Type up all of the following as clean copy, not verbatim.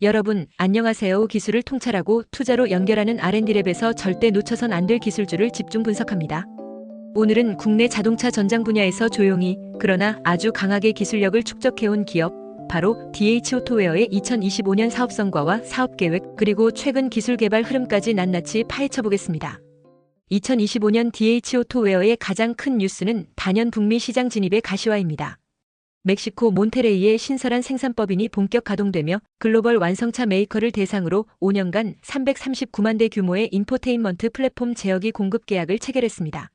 여러분, 안녕하세요. 기술을 통찰하고 투자로 연결하는 R&D랩에서 절대 놓쳐선 안 될 기술주를 집중 분석합니다. 오늘은 국내 자동차 전장 분야에서 조용히 그러나 아주 강하게 기술력을 축적해온 기업, 바로 DH오토웨어의 2025년 사업 성과와 사업 계획, 그리고 최근 기술 개발 흐름까지 낱낱이 파헤쳐 보겠습니다. 2025년 DH오토웨어의 가장 큰 뉴스는 단연 북미 시장 진입의 가시화입니다. 멕시코 몬테레이의 신설한 생산법인이 본격 가동되며 글로벌 완성차 메이커를 대상으로 5년간 339만 대 규모의 인포테인먼트 플랫폼 제어기 공급 계약을 체결했습니다.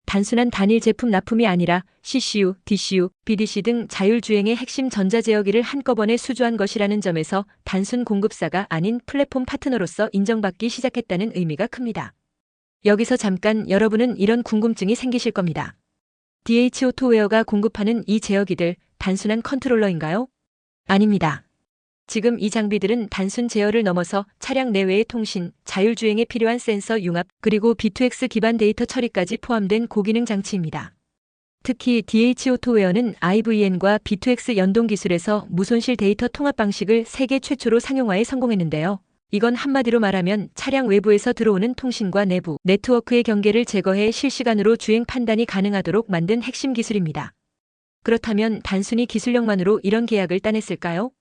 단순한 단일 제품 납품이 아니라 CCU, DCU, BDC 등 자율주행의 핵심 전자제어기를 한꺼번에 수주한 것이라는 점에서 단순 공급사가 아닌 플랫폼 파트너로서 인정받기 시작했다는 의미가 큽니다. 여기서 잠깐 여러분은 이런 궁금증이 생기실 겁니다. DH오토웨어가 공급하는 이 제어기들 단순한 컨트롤러인가요? 아닙니다. 지금 이 장비들은 단순 제어를 넘어서 차량 내외의 통신, 자율주행에 필요한 센서 융합, 그리고 B2X 기반 데이터 처리까지 포함된 고기능 장치입니다. 특히 DH오토웨어는 IVN과 B2X 연동 기술에서 무손실 데이터 통합 방식을 세계 최초로 상용화에 성공했는데요. 이건 한마디로 말하면 차량 외부에서 들어오는 통신과 내부 네트워크의 경계를 제거해 실시간으로 주행 판단이 가능하도록 만든 핵심 기술입니다. 그렇다면 단순히 기술력만으로 이런 계약을 따냈을까요?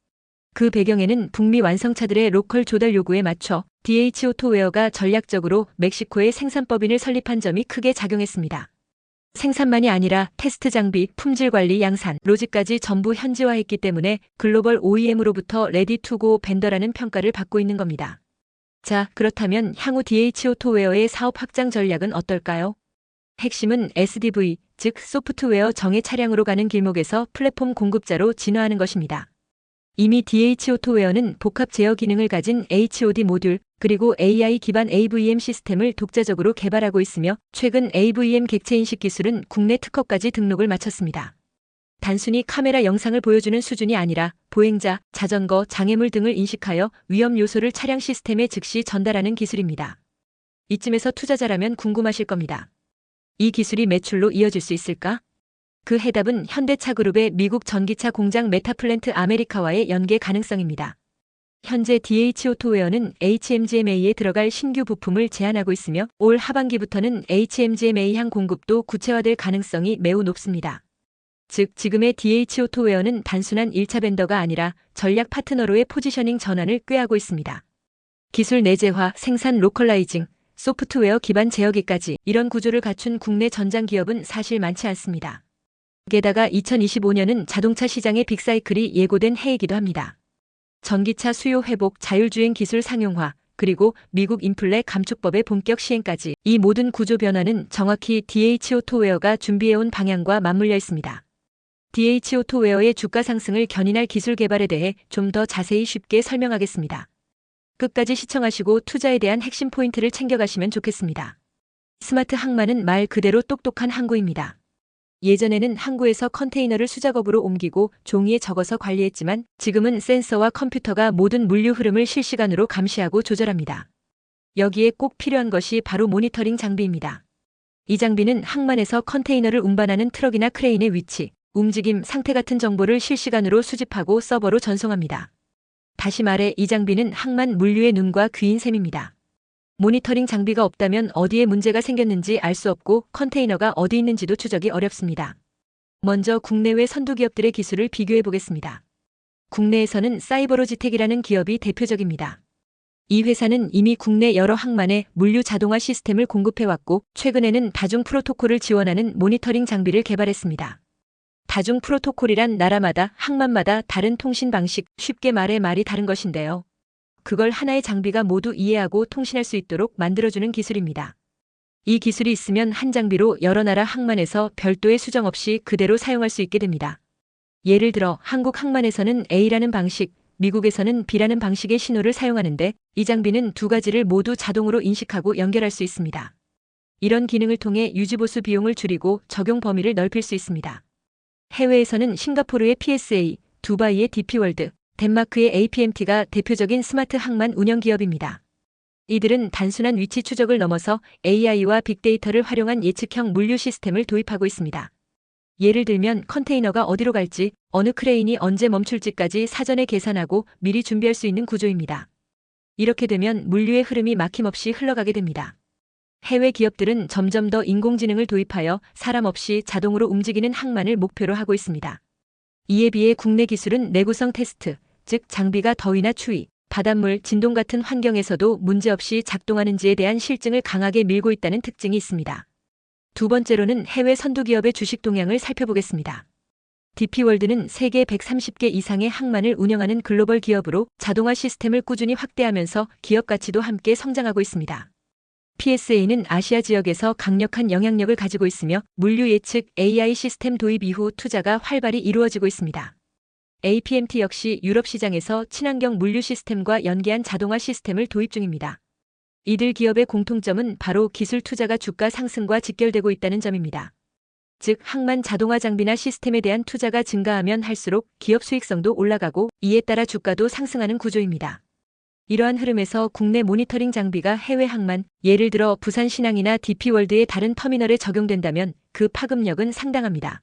그 배경에는 북미 완성차들의 로컬 조달 요구에 맞춰 DH오토웨어가 전략적으로 멕시코에 생산법인을 설립한 점이 크게 작용했습니다. 생산만이 아니라 테스트 장비, 품질 관리, 양산, 로직까지 전부 현지화했기 때문에 글로벌 OEM으로부터 레디 투고 벤더라는 평가를 받고 있는 겁니다. 자, 그렇다면 향후 DH오토웨어의 사업 확장 전략은 어떨까요? 핵심은 SDV, 즉 소프트웨어 정예 차량으로 가는 길목에서 플랫폼 공급자로 진화하는 것입니다. 이미 DH오토웨어는 복합 제어 기능을 가진 HOD 모듈, 그리고 AI 기반 AVM 시스템을 독자적으로 개발하고 있으며 최근 AVM 객체 인식 기술은 국내 특허까지 등록을 마쳤습니다. 단순히 카메라 영상을 보여주는 수준이 아니라 보행자, 자전거, 장애물 등을 인식하여 위험 요소를 차량 시스템에 즉시 전달하는 기술입니다. 이쯤에서 투자자라면 궁금하실 겁니다. 이 기술이 매출로 이어질 수 있을까? 그 해답은 현대차그룹의 미국 전기차 공장 메타플랜트 아메리카와의 연계 가능성입니다. 현재 DH오토웨어는 HMGMA에 들어갈 신규 부품을 제안하고 있으며 올 하반기부터는 HMGMA향 공급도 구체화될 가능성이 매우 높습니다. 즉 지금의 DH오토웨어는 단순한 1차 벤더가 아니라 전략 파트너로의 포지셔닝 전환을 꾀하고 있습니다. 기술 내재화, 생산 로컬라이징, 소프트웨어 기반 제어기까지 이런 구조를 갖춘 국내 전장 기업은 사실 많지 않습니다. 게다가 2025년은 자동차 시장의 빅사이클이 예고된 해이기도 합니다. 전기차 수요 회복, 자율주행 기술 상용화, 그리고 미국 인플레 감축법의 본격 시행까지 이 모든 구조 변화는 정확히 DH오토웨어가 준비해온 방향과 맞물려 있습니다. DH오토웨어의 주가 상승을 견인할 기술 개발에 대해 좀 더 자세히 쉽게 설명하겠습니다. 끝까지 시청하시고 투자에 대한 핵심 포인트를 챙겨가시면 좋겠습니다. 스마트 항만은 말 그대로 똑똑한 항구입니다. 예전에는 항구에서 컨테이너를 수작업으로 옮기고 종이에 적어서 관리했지만 지금은 센서와 컴퓨터가 모든 물류 흐름을 실시간으로 감시하고 조절합니다. 여기에 꼭 필요한 것이 바로 모니터링 장비입니다. 이 장비는 항만에서 컨테이너를 운반하는 트럭이나 크레인의 위치, 움직임, 상태 같은 정보를 실시간으로 수집하고 서버로 전송합니다. 다시 말해 이 장비는 항만 물류의 눈과 귀인 셈입니다. 모니터링 장비가 없다면 어디에 문제가 생겼는지 알 수 없고 컨테이너가 어디 있는지도 추적이 어렵습니다. 먼저 국내외 선두 기업들의 기술을 비교해 보겠습니다. 국내에서는 사이버로지텍이라는 기업이 대표적입니다. 이 회사는 이미 국내 여러 항만에 물류 자동화 시스템을 공급해왔고 최근에는 다중 프로토콜을 지원하는 모니터링 장비를 개발했습니다. 다중 프로토콜이란 나라마다 항만마다 다른 통신 방식, 쉽게 말해 말이 다른 것인데요. 그걸 하나의 장비가 모두 이해하고 통신할 수 있도록 만들어주는 기술입니다. 이 기술이 있으면 한 장비로 여러 나라 항만에서 별도의 수정 없이 그대로 사용할 수 있게 됩니다. 예를 들어 한국 항만에서는 A라는 방식, 미국에서는 B라는 방식의 신호를 사용하는데 이 장비는 두 가지를 모두 자동으로 인식하고 연결할 수 있습니다. 이런 기능을 통해 유지보수 비용을 줄이고 적용 범위를 넓힐 수 있습니다. 해외에서는 싱가포르의 PSA, 두바이의 DP월드, 덴마크의 APMT가 대표적인 스마트 항만 운영 기업입니다. 이들은 단순한 위치 추적을 넘어서 AI와 빅데이터를 활용한 예측형 물류 시스템을 도입하고 있습니다. 예를 들면 컨테이너가 어디로 갈지, 어느 크레인이 언제 멈출지까지 사전에 계산하고 미리 준비할 수 있는 구조입니다. 이렇게 되면 물류의 흐름이 막힘없이 흘러가게 됩니다. 해외 기업들은 점점 더 인공지능을 도입하여 사람 없이 자동으로 움직이는 항만을 목표로 하고 있습니다. 이에 비해 국내 기술은 내구성 테스트, 즉 장비가 더위나 추위, 바닷물, 진동 같은 환경에서도 문제없이 작동하는지에 대한 실증을 강하게 밀고 있다는 특징이 있습니다. 두 번째로는 해외 선두 기업의 주식 동향을 살펴보겠습니다. DP월드는 세계 130개 이상의 항만을 운영하는 글로벌 기업으로 자동화 시스템을 꾸준히 확대하면서 기업 가치도 함께 성장하고 있습니다. PSA는 아시아 지역에서 강력한 영향력을 가지고 있으며 물류 예측 AI 시스템 도입 이후 투자가 활발히 이루어지고 있습니다. APMT 역시 유럽 시장에서 친환경 물류 시스템과 연계한 자동화 시스템을 도입 중입니다. 이들 기업의 공통점은 바로 기술 투자가 주가 상승과 직결되고 있다는 점입니다. 즉 항만 자동화 장비나 시스템에 대한 투자가 증가하면 할수록 기업 수익성도 올라가고 이에 따라 주가도 상승하는 구조입니다. 이러한 흐름에서 국내 모니터링 장비가 해외 항만, 예를 들어 부산신항이나 DP월드의 다른 터미널에 적용된다면 그 파급력은 상당합니다.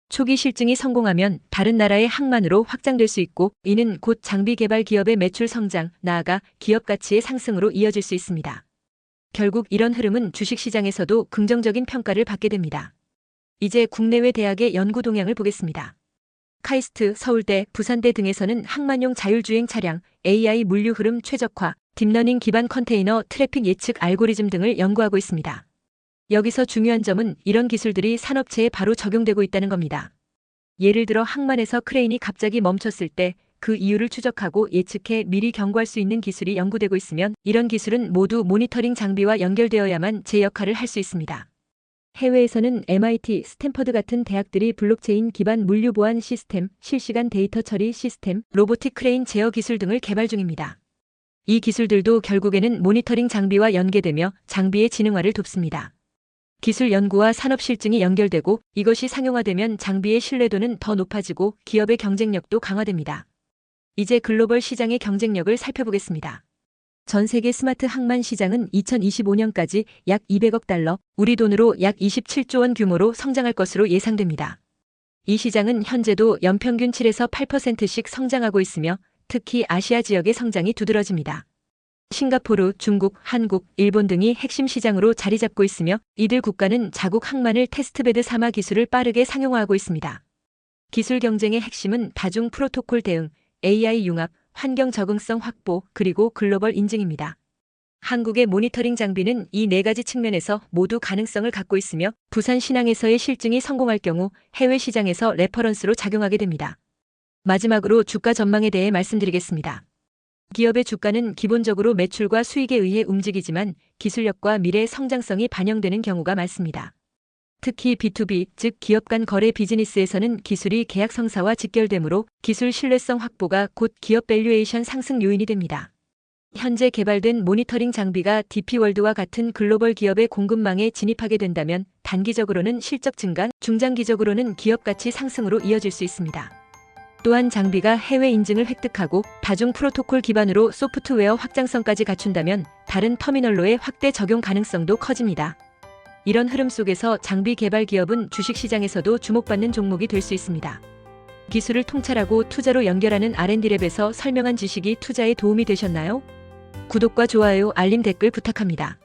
초기 실증이 성공하면 다른 나라의 항만으로 확장될 수 있고 이는 곧 장비 개발 기업의 매출 성장, 나아가 기업 가치의 상승으로 이어질 수 있습니다. 결국 이런 흐름은 주식시장에서도 긍정적인 평가를 받게 됩니다. 이제 국내외 대학의 연구 동향을 보겠습니다. 카이스트, 서울대, 부산대 등에서는 항만용 자율주행 차량, AI 물류 흐름 최적화, 딥러닝 기반 컨테이너 트래픽 예측 알고리즘 등을 연구하고 있습니다. 여기서 중요한 점은 이런 기술들이 산업체에 바로 적용되고 있다는 겁니다. 예를 들어 항만에서 크레인이 갑자기 멈췄을 때 그 이유를 추적하고 예측해 미리 경고할 수 있는 기술이 연구되고 있으면 이런 기술은 모두 모니터링 장비와 연결되어야만 제 역할을 할 수 있습니다. 해외에서는 MIT, 스탠퍼드 같은 대학들이 블록체인 기반 물류 보안 시스템, 실시간 데이터 처리 시스템, 로보틱 크레인 제어 기술 등을 개발 중입니다. 이 기술들도 결국에는 모니터링 장비와 연계되며 장비의 지능화를 돕습니다. 기술 연구와 산업 실증이 연결되고 이것이 상용화되면 장비의 신뢰도는 더 높아지고 기업의 경쟁력도 강화됩니다. 이제 글로벌 시장의 경쟁력을 살펴보겠습니다. 전 세계 스마트 항만 시장은 2025년까지 약 200억 달러, 우리 돈으로 약 27조 원 규모로 성장할 것으로 예상됩니다. 이 시장은 현재도 연평균 7에서 8%씩 성장하고 있으며 특히 아시아 지역의 성장이 두드러집니다. 싱가포르, 중국, 한국, 일본 등이 핵심 시장으로 자리 잡고 있으며 이들 국가는 자국 항만을 테스트베드 삼아 기술을 빠르게 상용화하고 있습니다. 기술 경쟁의 핵심은 다중 프로토콜 대응, AI 융합, 환경 적응성 확보, 그리고 글로벌 인증입니다. 한국의 모니터링 장비는 이 네 가지 측면에서 모두 가능성을 갖고 있으며 부산 신항에서의 실증이 성공할 경우 해외 시장에서 레퍼런스로 작용하게 됩니다. 마지막으로 주가 전망에 대해 말씀드리겠습니다. 기업의 주가는 기본적으로 매출과 수익에 의해 움직이지만 기술력과 미래 성장성이 반영되는 경우가 많습니다. 특히 B2B, 즉 기업 간 거래 비즈니스에서는 기술이 계약 성사와 직결되므로 기술 신뢰성 확보가 곧 기업 밸류에이션 상승 요인이 됩니다. 현재 개발된 모니터링 장비가 DP월드와 같은 글로벌 기업의 공급망에 진입하게 된다면 단기적으로는 실적 증가, 중장기적으로는 기업 가치 상승으로 이어질 수 있습니다. 또한 장비가 해외 인증을 획득하고 다중 프로토콜 기반으로 소프트웨어 확장성까지 갖춘다면 다른 터미널로의 확대 적용 가능성도 커집니다. 이런 흐름 속에서 장비 개발 기업은 주식시장에서도 주목받는 종목이 될 수 있습니다. 기술을 통찰하고 투자로 연결하는 R&D랩에서 설명한 지식이 투자에 도움이 되셨나요? 구독과 좋아요, 알림 댓글 부탁합니다.